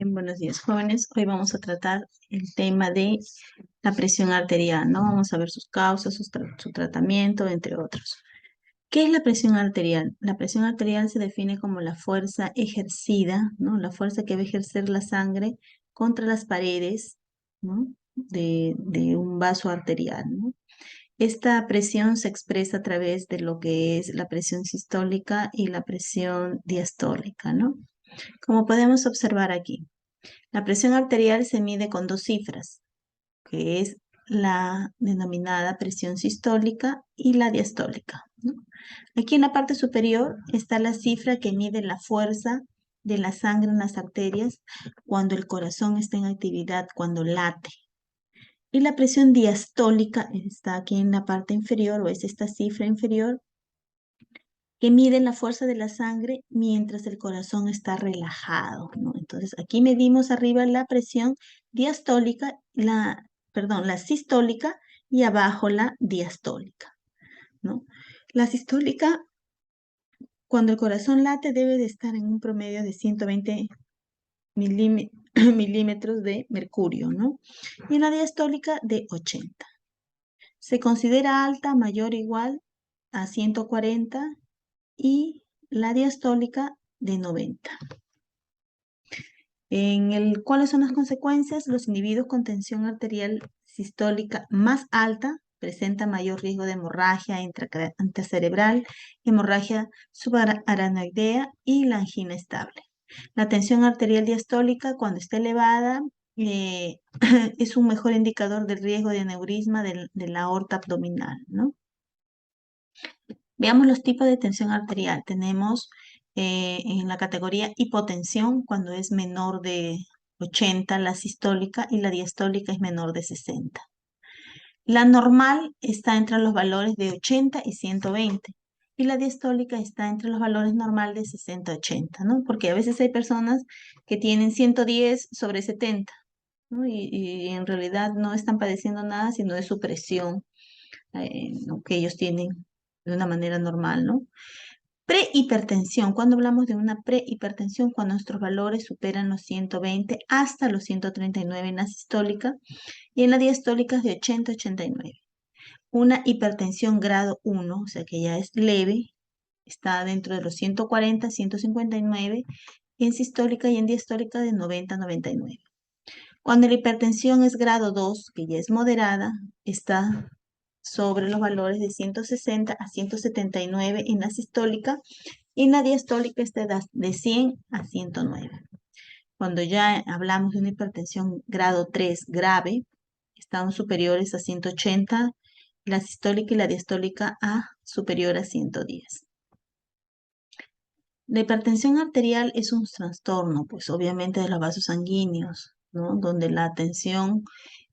Buenos días, jóvenes. Hoy vamos a tratar el tema de la presión arterial, ¿no? Vamos a ver sus causas, su tratamiento, entre otros. ¿Qué es la presión arterial? La presión arterial se define como la fuerza ejercida, ¿no? La fuerza que va a ejercer la sangre contra las paredes, ¿no? de un vaso arterial, ¿no? Esta presión se expresa a través de lo que es la presión sistólica y la presión diastólica, ¿no? Como podemos observar aquí. La presión arterial se mide con dos cifras, que es la denominada presión sistólica y la diastólica, ¿no? Aquí en la parte superior está la cifra que mide la fuerza de la sangre en las arterias cuando el corazón está en actividad, cuando late. Y la presión diastólica está aquí en la parte inferior, o es esta cifra inferior, que miden la fuerza de la sangre mientras el corazón está relajado, ¿no? Entonces, aquí medimos arriba la presión diastólica, la sistólica y abajo la diastólica, ¿no? La sistólica, cuando el corazón late, debe de estar en un promedio de 120 milímetros de mercurio, ¿no? Y la diastólica de 80. Se considera alta, mayor o igual a 140 y la diastólica de 90. ¿Cuáles son las consecuencias? Los individuos con tensión arterial sistólica más alta presentan mayor riesgo de hemorragia intracerebral, hemorragia subaracnoidea y la angina estable. La tensión arterial diastólica, cuando está elevada, es un mejor indicador del riesgo de aneurisma de la aorta abdominal, ¿no? Veamos los tipos de tensión arterial. Tenemos en la categoría hipotensión, cuando es menor de 80 la sistólica y la diastólica es menor de 60. La normal está entre los valores de 80 y 120 y la diastólica está entre los valores normales de 60 a 80, ¿no? Porque a veces hay personas que tienen 110 sobre 70, ¿no? Y en realidad no están padeciendo nada, sino de su presión, ¿no? que ellos tienen de una manera normal, ¿no? Prehipertensión. Cuando hablamos de una prehipertensión, cuando nuestros valores superan los 120 hasta los 139 en la sistólica y en la diastólica es de 80 a 89. Una hipertensión grado 1, o sea que ya es leve, está dentro de los 140 a 159 en sistólica y en diastólica de 90 a 99. Cuando la hipertensión es grado 2, que ya es moderada, está sobre los valores de 160 a 179 en la sistólica y en la diastólica está de 100 a 109. Cuando ya hablamos de una hipertensión grado 3 grave, están superiores a 180, la sistólica y la diastólica a superior a 110. La hipertensión arterial es un trastorno, pues obviamente de los vasos sanguíneos, ¿no? Donde la tensión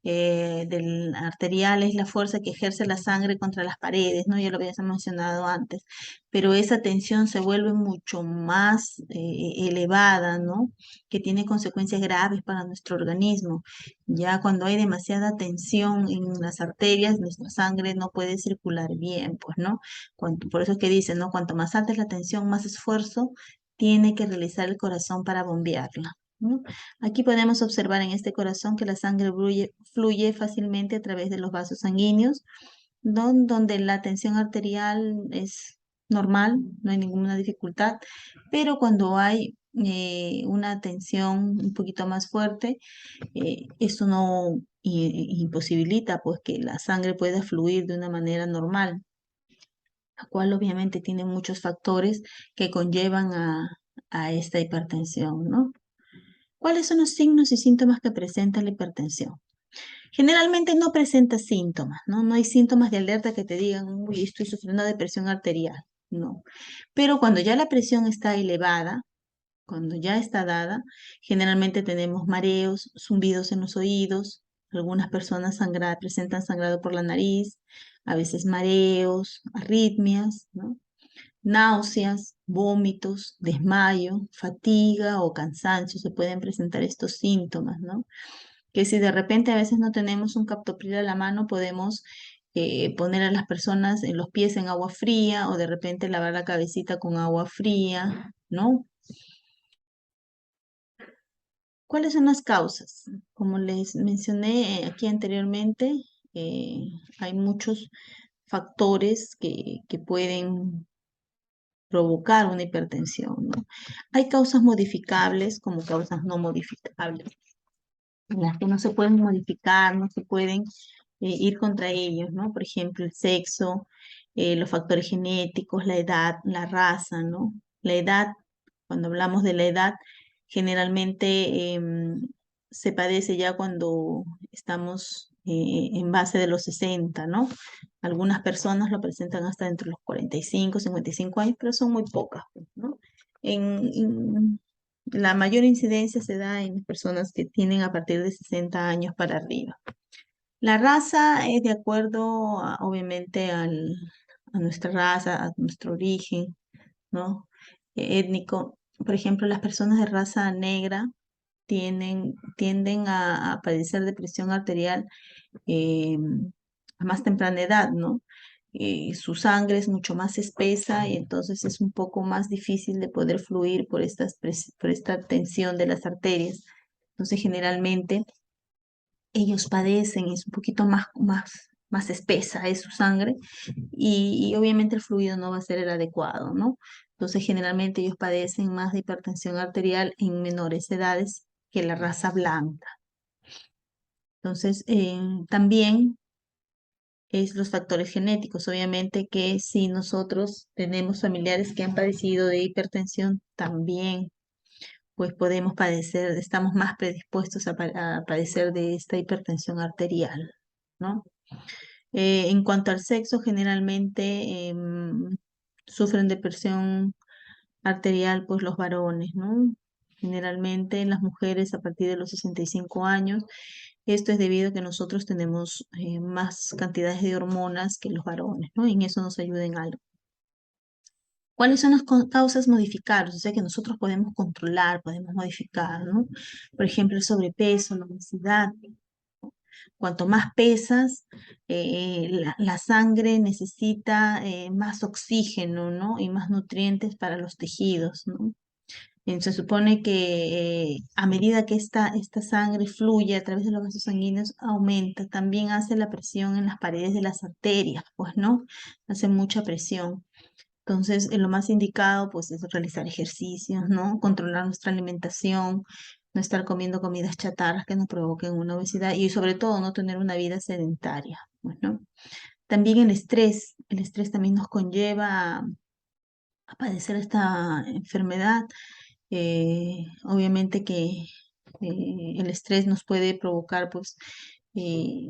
del arterial es la fuerza que ejerce la sangre contra las paredes, ¿no? Ya lo habías mencionado antes, pero esa tensión se vuelve mucho más elevada, ¿no? Que tiene consecuencias graves para nuestro organismo. Ya cuando hay demasiada tensión en las arterias, nuestra sangre no puede circular bien, pues, ¿no? Por eso es que dicen, ¿no? Cuanto más alta es la tensión, más esfuerzo tiene que realizar el corazón para bombearla, ¿no? Aquí podemos observar en este corazón que la sangre fluye fácilmente a través de los vasos sanguíneos, donde la tensión arterial es normal, no hay ninguna dificultad, pero cuando hay una tensión un poquito más fuerte, esto no imposibilita pues que la sangre pueda fluir de una manera normal, la cual obviamente tiene muchos factores que conllevan a esta hipertensión, ¿no? ¿Cuáles son los signos y síntomas que presenta la hipertensión? Generalmente no presenta síntomas, ¿no? No hay síntomas de alerta que te digan, uy, estoy sufriendo de presión arterial, no. Pero cuando ya la presión está elevada, cuando ya está dada, generalmente tenemos mareos, zumbidos en los oídos, algunas personas presentan sangrado por la nariz, a veces mareos, arritmias, ¿no? Náuseas, vómitos, desmayo, fatiga o cansancio, se pueden presentar estos síntomas, ¿no? Que si de repente a veces no tenemos un captopril a la mano, podemos poner a las personas en los pies en agua fría o de repente lavar la cabecita con agua fría, ¿no? ¿Cuáles son las causas? Como les mencioné aquí anteriormente, eh, hay muchos factores que pueden provocar una hipertensión, ¿no? Hay causas modificables como causas no modificables, en las que no se pueden modificar, no se pueden ir contra ellos, ¿no? Por ejemplo, el sexo, los factores genéticos, la edad, la raza, ¿no? La edad, cuando hablamos de la edad, generalmente se padece ya cuando estamos en base de los 60, ¿no? Algunas personas lo presentan hasta entre los 45, 55 años, pero son muy pocas, pues, ¿no? En la mayor incidencia se da en personas que tienen a partir de 60 años para arriba. La raza es de acuerdo, obviamente, a nuestra raza, a nuestro origen, ¿no? Étnico. Por ejemplo, las personas de raza negra tienden a padecer de presión arterial eh, a más temprana edad, ¿no? Su sangre es mucho más espesa y entonces es un poco más difícil de poder fluir por esta tensión de las arterias. Entonces, generalmente ellos padecen, es un poquito más espesa es su sangre y obviamente el fluido no va a ser el adecuado, ¿no? Entonces, generalmente ellos padecen más de hipertensión arterial en menores edades que la raza blanca. Entonces, también es los factores genéticos. Obviamente que si nosotros tenemos familiares que han padecido de hipertensión, también pues podemos padecer, estamos más predispuestos a padecer de esta hipertensión arterial, ¿no? En cuanto al sexo, generalmente sufren de presión arterial pues los varones, ¿no? Generalmente las mujeres a partir de los 65 años. Esto es debido a que nosotros tenemos más cantidades de hormonas que los varones, ¿no? Y en eso nos ayuda en algo. ¿Cuáles son las causas modificables? O sea, que nosotros podemos controlar, podemos modificar, ¿no? Por ejemplo, el sobrepeso, la obesidad. Cuanto más pesas, la sangre necesita más oxígeno, ¿no? Y más nutrientes para los tejidos, ¿no? Se supone que a medida que esta sangre fluye a través de los vasos sanguíneos, aumenta. También hace la presión en las paredes de las arterias, pues, ¿no? Hace mucha presión. Entonces, lo más indicado, pues, es realizar ejercicios, ¿no? Controlar nuestra alimentación, no estar comiendo comidas chatarras que nos provoquen una obesidad y sobre todo no tener una vida sedentaria, pues, ¿no? También el estrés también nos conlleva a padecer esta enfermedad. Obviamente que el estrés nos puede provocar, pues, eh,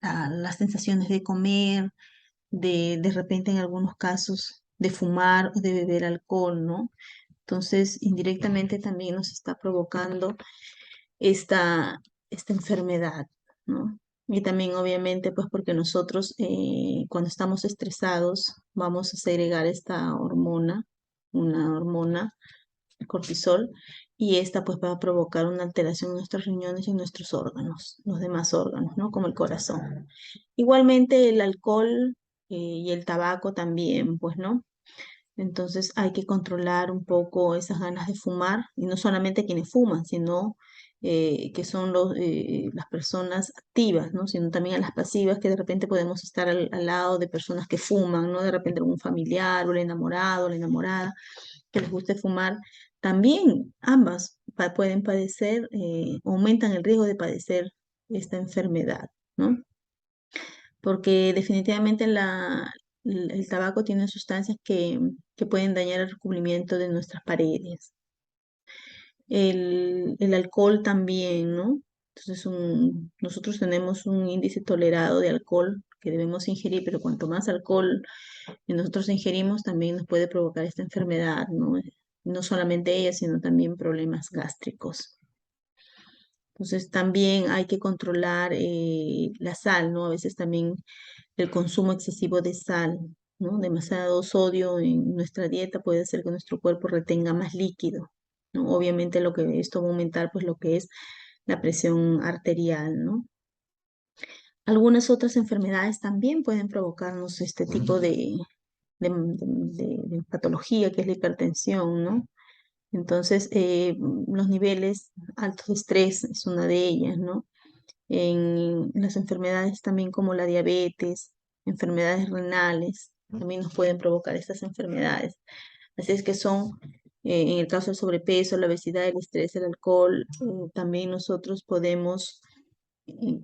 las sensaciones de comer, de repente en algunos casos de fumar o de beber alcohol, ¿no? Entonces, indirectamente también nos está provocando esta enfermedad, ¿no? Y también obviamente pues porque nosotros cuando estamos estresados vamos a segregar esta hormona, una hormona, el cortisol, y esta pues va a provocar una alteración en nuestros riñones y en nuestros órganos, los demás órganos, ¿no? Como el corazón. Igualmente el alcohol y el tabaco también, pues, ¿no? Entonces hay que controlar un poco esas ganas de fumar, y no solamente quienes fuman, sino que son las personas activas, ¿no? Sino también a las pasivas, que de repente podemos estar al lado de personas que fuman, ¿no? De repente algún familiar o el enamorado o la enamorada que les guste fumar. También ambas pueden padecer, aumentan el riesgo de padecer esta enfermedad, ¿no? Porque definitivamente el tabaco tiene sustancias que pueden dañar el recubrimiento de nuestras paredes. El alcohol también, ¿no? Entonces, nosotros tenemos un índice tolerado de alcohol que debemos ingerir, pero cuanto más alcohol nosotros ingerimos, también nos puede provocar esta enfermedad, ¿no? No solamente ella, sino también problemas gástricos. Entonces, también hay que controlar la sal, ¿no? A veces también el consumo excesivo de sal, ¿no? Demasiado sodio en nuestra dieta puede hacer que nuestro cuerpo retenga más líquido, ¿no? Obviamente esto va a aumentar pues lo que es la presión arterial, ¿no? Algunas otras enfermedades también pueden provocarnos este tipo de patología que es la hipertensión, ¿no? Entonces, los niveles altos de estrés es una de ellas, ¿no? En las enfermedades también como la diabetes, enfermedades renales, también nos pueden provocar estas enfermedades. Así es que son, en el caso del sobrepeso, la obesidad, el estrés, el alcohol, también nosotros podemos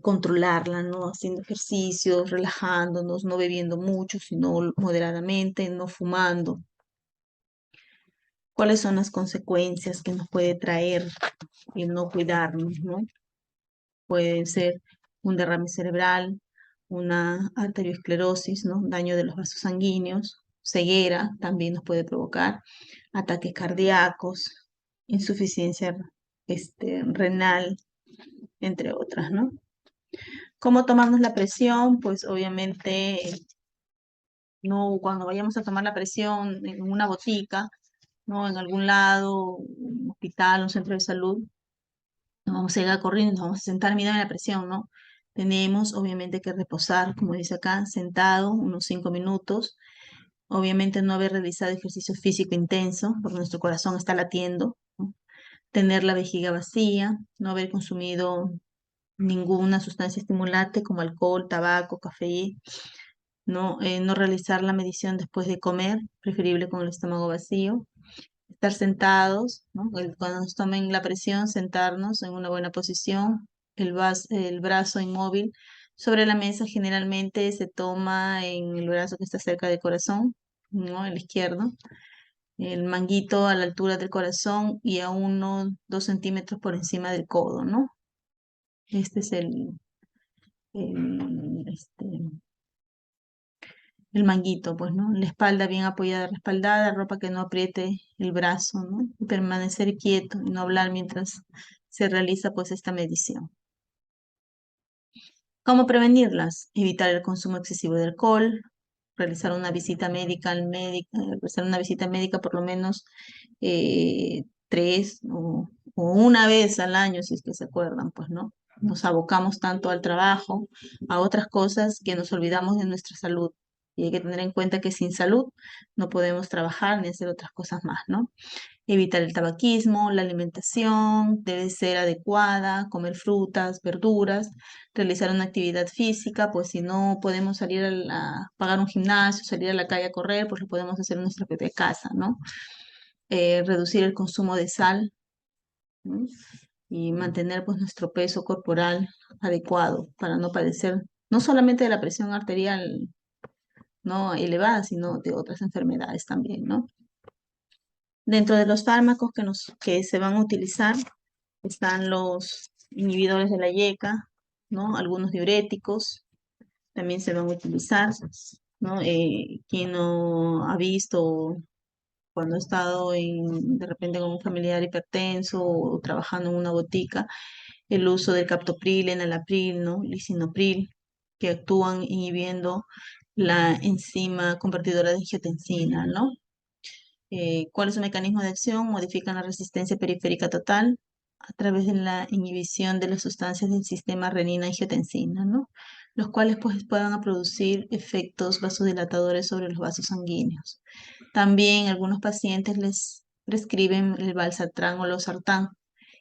controlarla, ¿no? Haciendo ejercicios, relajándonos, no bebiendo mucho, sino moderadamente, no fumando. ¿Cuáles son las consecuencias que nos puede traer el no cuidarnos, ¿no? Puede ser un derrame cerebral, una arteriosclerosis, ¿no? Daño de los vasos sanguíneos, ceguera también nos puede provocar, ataques cardíacos, insuficiencia renal, entre otras, ¿no? ¿Cómo tomarnos la presión? Pues obviamente no cuando vayamos a tomar la presión en una botica, ¿no? En algún lado, un hospital, un centro de salud, no vamos a llegar corriendo, nos vamos a sentar, mira la presión, ¿no? Tenemos obviamente que reposar, como dice acá, sentado unos 5 minutos. Obviamente no haber realizado ejercicio físico intenso, porque nuestro corazón está latiendo, ¿no? Tener la vejiga vacía, no haber consumido ninguna sustancia estimulante como alcohol, tabaco, café, ¿no? No realizar la medición después de comer, preferible con el estómago vacío. Estar sentados, ¿no? Cuando nos tomen la presión, sentarnos en una buena posición, el brazo inmóvil sobre la mesa generalmente se toma en el brazo que está cerca del corazón, ¿no? El izquierdo, el manguito a la altura del corazón y a 1, 2 centímetros por encima del codo, ¿no? Este es el el manguito, pues, ¿no? La espalda bien apoyada, respaldada, ropa que no apriete el brazo, ¿no? Y permanecer quieto y no hablar mientras se realiza, pues, esta medición. ¿Cómo prevenirlas? Evitar el consumo excesivo de alcohol, realizar una visita médica al médico, realizar una visita médica por lo menos 3 o una vez al año, si es que se acuerdan, pues, ¿no? Nos abocamos tanto al trabajo, a otras cosas, que nos olvidamos de nuestra salud. Y hay que tener en cuenta que sin salud no podemos trabajar ni hacer otras cosas más, ¿no? Evitar el tabaquismo, la alimentación debe ser adecuada, comer frutas, verduras, realizar una actividad física, pues si no podemos salir a pagar un gimnasio, salir a la calle a correr, pues lo podemos hacer en nuestra propia casa, ¿no? Reducir el consumo de sal, ¿no? Y mantener pues nuestro peso corporal adecuado para no padecer no solamente de la presión arterial no elevada, sino de otras enfermedades también, ¿no? Dentro de los fármacos que se van a utilizar están los inhibidores de la YECA, ¿no? Algunos diuréticos también se van a utilizar, ¿no? Quien no ha visto cuando ha estado de repente con un familiar hipertenso o trabajando en una botica, el uso del captopril, enalapril, ¿no? Lisinopril, que actúan inhibiendo la enzima convertidora de angiotensina, ¿no? ¿Cuál es su mecanismo de acción? Modifican la resistencia periférica total a través de la inhibición de las sustancias del sistema renina-angiotensina, ¿no? Los cuales pues puedan producir efectos vasodilatadores sobre los vasos sanguíneos. También algunos pacientes les prescriben el valsartán o losartán,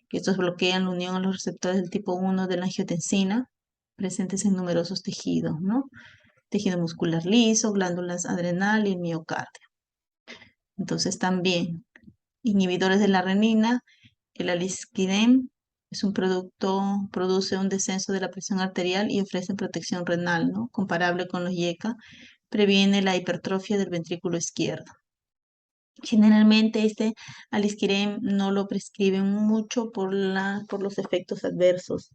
que estos bloquean la unión a los receptores del tipo 1 de la angiotensina presentes en numerosos tejidos, ¿no? Tejido muscular liso, glándulas adrenal y miocardio. Entonces también inhibidores de la renina, el alisquidem es un producto, produce un descenso de la presión arterial y ofrece protección renal, ¿no? Comparable con los YECA, previene la hipertrofia del ventrículo izquierdo. Generalmente este alisquirem no lo prescriben mucho por los efectos adversos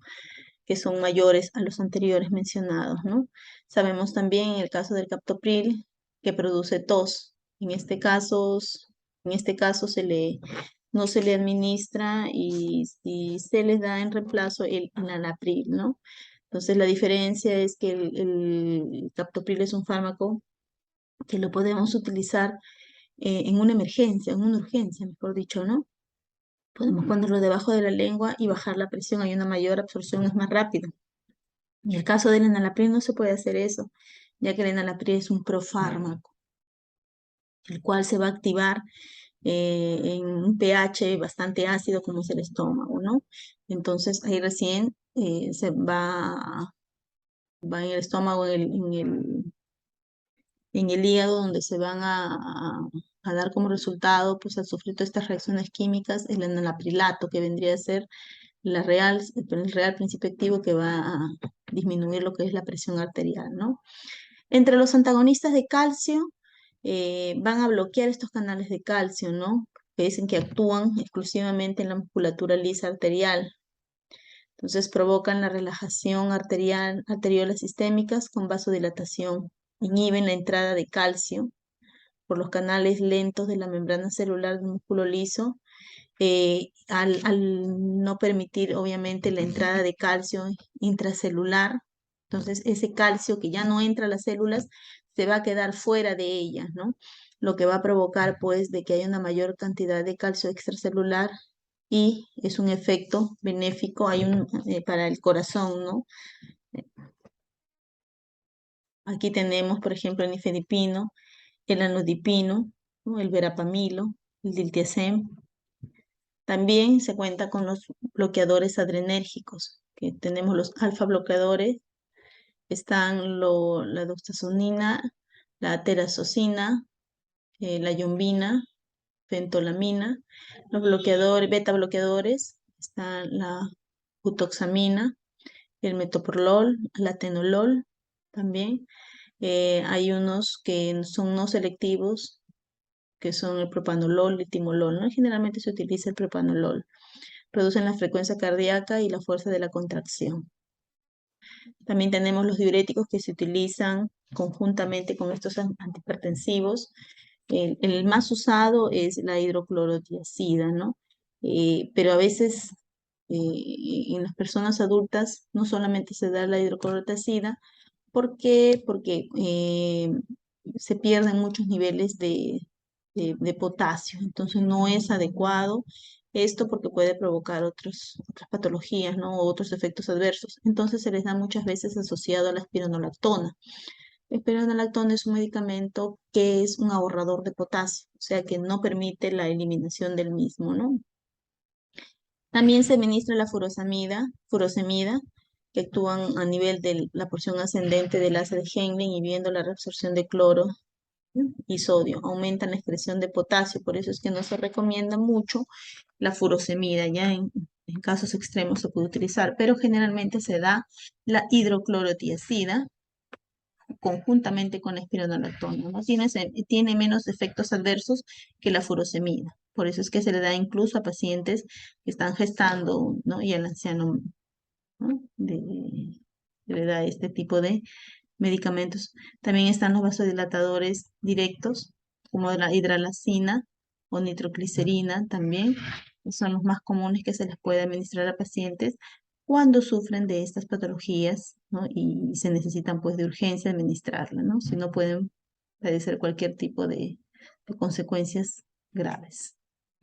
que son mayores a los anteriores mencionados, ¿no? Sabemos también en el caso del captopril que produce tos. En este caso no se le administra y se les da en reemplazo el enalapril, ¿no? Entonces la diferencia es que el captopril es un fármaco que lo podemos utilizar en una emergencia, en una urgencia, mejor dicho, ¿no? Podemos ponerlo debajo de la lengua y bajar la presión, hay una mayor absorción, es más rápido. En el caso del enalapril no se puede hacer eso, ya que el enalapril es un profármaco, el cual se va a activar en un pH bastante ácido como es el estómago, ¿no? Entonces ahí recién se va en el estómago, en el hígado, donde se van a dar como resultado, pues al sufrir todas estas reacciones químicas, el enalaprilato, que vendría a ser el real principio activo que va a disminuir lo que es la presión arterial, ¿no? Entre los antagonistas de calcio, van a bloquear estos canales de calcio, ¿no? Que dicen que actúan exclusivamente en la musculatura lisa arterial. Entonces provocan la relajación arteriolas sistémicas con vasodilatación, inhiben la entrada de calcio por los canales lentos de la membrana celular del músculo liso, al no permitir obviamente la entrada de calcio intracelular. Entonces ese calcio que ya no entra a las células se va a quedar fuera de ellas, ¿no? Lo que va a provocar pues de que haya una mayor cantidad de calcio extracelular y es un efecto benéfico para el corazón, ¿no? Aquí tenemos, por ejemplo, el nifedipino, el anodipino, ¿no? El verapamilo, el diltiazem. También se cuenta con los bloqueadores adrenérgicos, que tenemos los alfa bloqueadores, están la doxazonina, la terazocina, la yombina, fentolamina. Los bloqueadores, beta bloqueadores, están la butoxamina, el metoprolol, la atenolol también. Hay unos que son no selectivos, que son el propanolol y el timolol, ¿no? Generalmente se utiliza el propanolol. Reducen la frecuencia cardíaca y la fuerza de la contracción. También tenemos los diuréticos que se utilizan conjuntamente con estos antihipertensivos. El más usado es la hidroclorotiazida, ¿no? Pero a veces en las personas adultas no solamente se da la hidroclorotiazida. ¿Por qué? Porque se pierden muchos niveles de potasio, entonces no es adecuado esto porque puede provocar otras patologías, ¿no? O otros efectos adversos. Entonces se les da muchas veces asociado a la espironolactona. La espironolactona es un medicamento que es un ahorrador de potasio, o sea que no permite la eliminación del mismo, ¿no? También se administra la furosemida, que actúan a nivel de la porción ascendente del asa de Henle, inhibiendo la reabsorción de cloro, ¿no? Y sodio. Aumentan la excreción de potasio, por eso es que no se recomienda mucho la furosemida. Ya en casos extremos se puede utilizar, pero generalmente se da la hidroclorotiazida conjuntamente con la espironolactona, ¿no? Tiene menos efectos adversos que la furosemida. Por eso es que se le da incluso a pacientes que están gestando, ¿no? Y al anciano, ¿no? Se le da este tipo de medicamentos. También están los vasodilatadores directos, como la hidralazina o nitroglicerina también. Son los más comunes que se les puede administrar a pacientes cuando sufren de estas patologías, ¿no? Y se necesitan pues de urgencia administrarla, ¿no? Si no pueden padecer cualquier tipo de consecuencias graves.